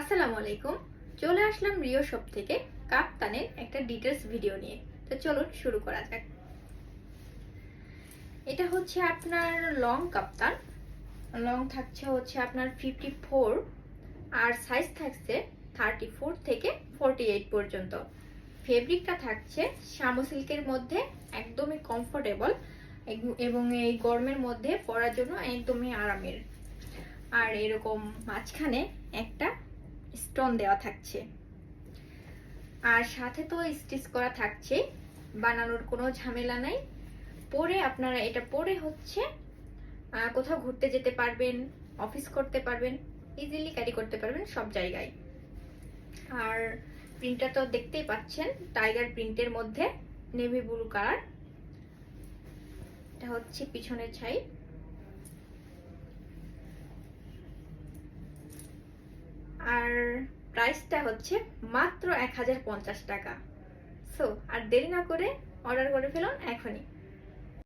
আসসালামু আলাইকুম। চলে আসলাম রিও শপ থেকে কাপ্তানের একটা ডিটেলস ভিডিও নিয়ে। তো চলুন শুরু করা যাক। এটা হচ্ছে আপনার লং কাপ্তান। লং থাকছে হচ্ছে আপনার 54 আর সাইজ থাকছে 34 থেকে 48 পর্যন্ত। ফেব্রিকটা থাকছে শামু সিল্কের মধ্যে, একদমই কমফোর্টেবল এবং এই গরমের মধ্যে পরার জন্য একদমই আরামের। আর এরকম মাঝখানে একটা স্টোন দেওয়া থাকছে, আর সাথে তো স্টিচ করা থাকছে, বানানোর কোনো ঝামেলা নাই। পরে আপনারা এটা পরে হচ্ছে কোথাও ঘুরতে যেতে পারবেন, অফিস করতে পারবেন, ইজিলি ক্যারি করতে পারবেন সব জায়গায়। আর প্রিন্টটা তো দেখতেই পাচ্ছেন, টাইগার প্রিন্টের মধ্যে নেভি ব্লু কালার। এটা হচ্ছে পিছনের ছাই। আর প্রাইসটা হচ্ছে মাত্র 1050 টাকা। সো আর দেরি না করে অর্ডার করে ফেলুন এখনই।